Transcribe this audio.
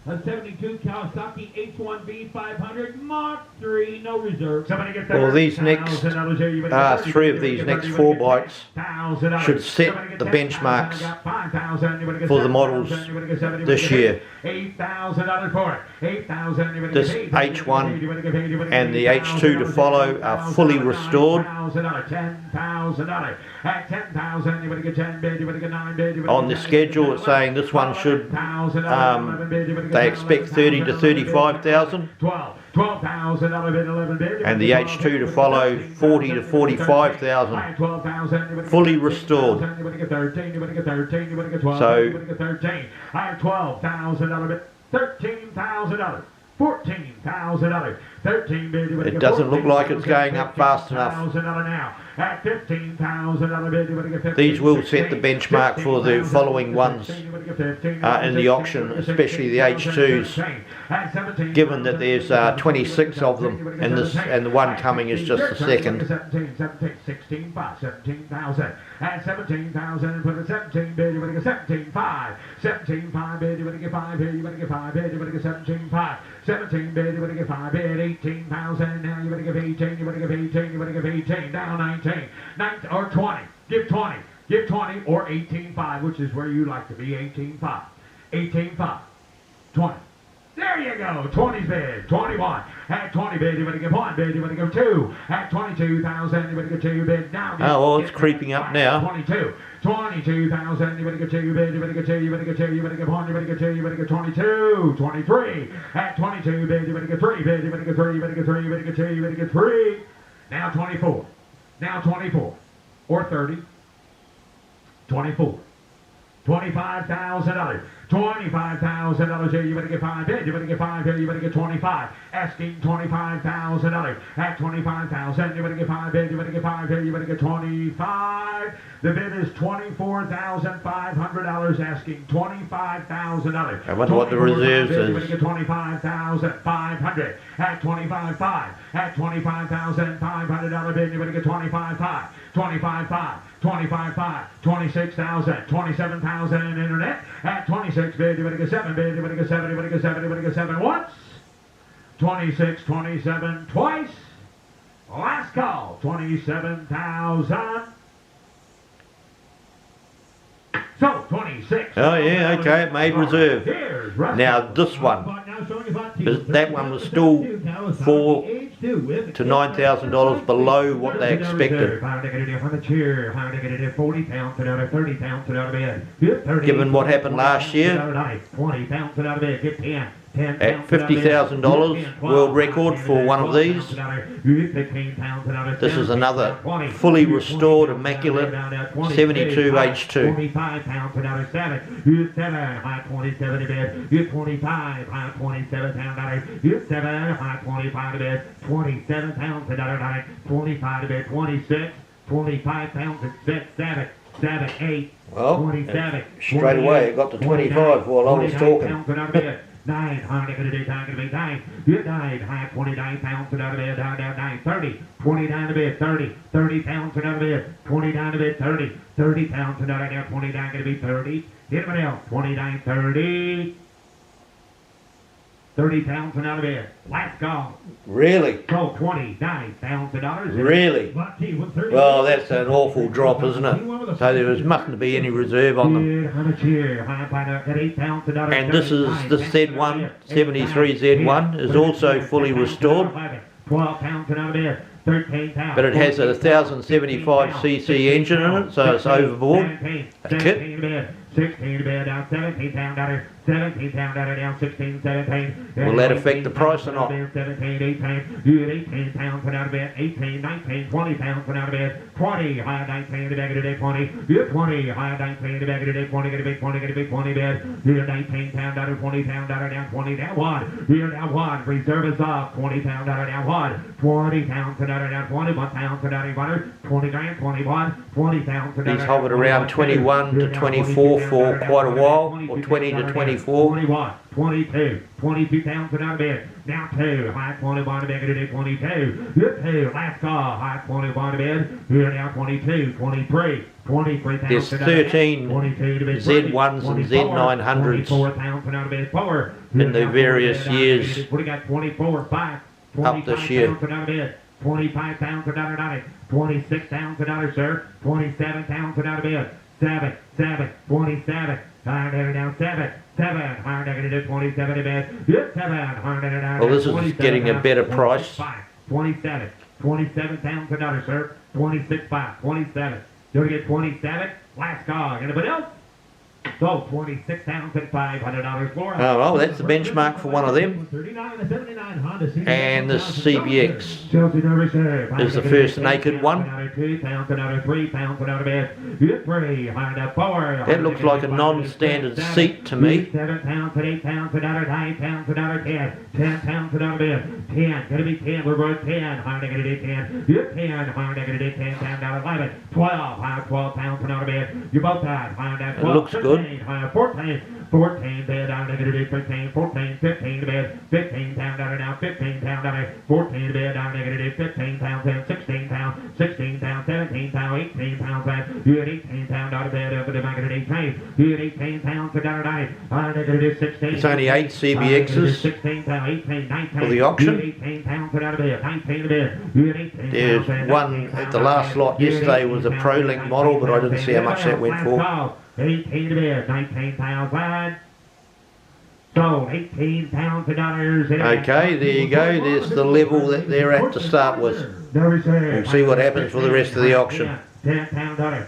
A 72 Kawasaki H1B 500 Mach 3, no reserve. Well, these next, 3 of these next 4 bikes should set the benchmarks for the models this year. This H1 and the H2 to follow are fully restored. On the schedule it's saying this one should, they expect 30 to 35,000, and the H2 to follow 40 to 45,000, fully restored. So $13,000, $14,000, $13,000. It doesn't look like it's going up fast enough. At $15,000, these will set the benchmark for the following ones in the auction, especially the H2s, given that there's 26 of them in this, and the one coming is just the second. 17,000. At 17,000, put a 17 bid, you want to get 17,500. 17,500 bid, you want to get 5 bid, you want to get 5 bid, you want to get 17,500. 17 bid, you want to get 5 bid, 18,000. Now you want to give 18, you want to give 18, you want to give 18. Down 19, 19 or 20. Give 20, give 20 or 18,500, which is where you like to be. 18,500, 18,500, 20. There you go, 20's bid, 21. At 20 bid, you want to give 1 bid, you want to give 2. At 22,000, you want to give 2 bid. Now well, it's creeping up now. 22. 22,000, you want to give 2 bid, you want to give 2, you want to give 2, you want to give 1, you want to give 2, you want to give 22. 23. At 22 bid, you want to give 3 bid, you want to give 3, you want to give 3, you want to give 2, you want to give 3. Now 24. Now 24. Or 30. 24. $25,000. $25,000 here, you better get 5 bid, you better get 5 here, you better get 25. Asking $25,000. At 25,000, you better get 5 bid, you better get 5 here, you better get 25. The bid is $24,500, asking $25,000. I wonder what the reserves is. You better get 25,500. At 25,500. At $25,500 bid, you better get 25,500. 25,500. 25,500, 26,000, 27,000 in internet. At 26 bid, you better get 7 bid, you better get 7, you better get 7, you better get 7 once. 26, 27 twice. Last call, 27,000. So 26. Oh yeah, okay, it made reserve. Now this one, that one was still $4,000 to $9,000 below what they expected. Given what happened last year, at $50,000 world record for one of these. This is another fully restored, immaculate 72 H2. 25 pounds another 7. 7 high 27 bid. 25 high 27 pound. 7 high 25 bid. 27 pounds another 9. 25 bid. 26. 25 pounds at 6. 7. 7, 8. Well, 27. Straight away it got to 25 while I was talking. 9, how many gonna do? Time gonna be 9. You 9, high 29 pounds another bid, down 9, 30, 29 a bid, 30, 30 pounds another bid, 29 a bid, 30, 30 pounds another now, 29 gonna be 30. Anybody else? 29, 30. 30 pounds another bid. Last call. Really? So $29,000. Really? Well, that's an awful drop, isn't it? So there mustn't be any reserve on them. And this is the Z1, 73 Z1 is also fully restored. 12 pounds another bid. 13 pounds. But it has a 1075cc engine in it, so it's overboard. A kit. 16 bid down, 17 pound down, 17 pound down, 16, 17. Will that affect the price or not? 17, 18, 18 pounds out of bed, 18, 19, 20 pounds out of bed, 20, high 19 the bag of the day, 20, 20, high 19 the bag of the day, 20, gonna be 20, gonna be 20 bed, here 19 pound out of 20 pound out of down, 20 down 1, here down 1, reserve is off, 20 pound out of down 1, 20 pounds out of down 21 pounds out of 1, 20 grand, 21, 20 pounds out of. He's hovered around 21 to 24 for quite a while, or 20 to 24. 24. 21, 22, 22,000 out of bid. Now 2, high 21 to bid, going to do 22. Good 2, last call, high 21 to bid. Here now 22, 23, 23,000. There's 13 Z1s and Z900s 24,000 out of bid. 4. in the various years We got 24, 5, up this year. 25,000 out of bid. $25,000, $26,000, sir. 27,000 out of bid. 7, 27. Higher negative down 7. Higher negative 27 to bid. Yes, 7. Higher negative down. Well, this is getting a better price. 27,000, sir. 26,500, 27. You're gonna get 27. Last call. Anybody else? So $26,500 for us. Oh, well, that's the benchmark for one of them. 39 to 79 Honda CBX. And the CBX Chelsea no reserve. is the first naked one. That looks like a non-standard seat to me. 7 pounds at 8 pounds, another 9 pounds, another 10. 10 pounds, another bid. 10, gonna be 10, we're going 10. Honda gonna do 10. You're 10, Honda gonna do 10 pounds, down 11. 12, Honda 12 pounds, another bid. You both died, Honda 12. It looks good. 14, 14 bid, Honda gonna do 15, 14, 15 bid. 15 pound out now, 15 pound out. 14 bid, Honda gonna do 15 pounds and 16 pounds, 16 pounds, 17 pounds, 18 pounds. You had 18 pound out of bed over the back of the 18. You had 18 pounds to dollar 9. Honda gonna do 16. It's only 8 CBXs 16 pound, 18, 19. for the auction. 18 pounds out of bed, 19 to bed. You had 18 There's pounds, one at the last lot yesterday was a Pro Link model, but I didn't see how much that went for. 18 to bed, 19 pounds wide. So 18 pounds of dollars. Okay, there you go. There's the level that they're at to start with. We'll see what happens for the rest of the auction. 10 pound dollar.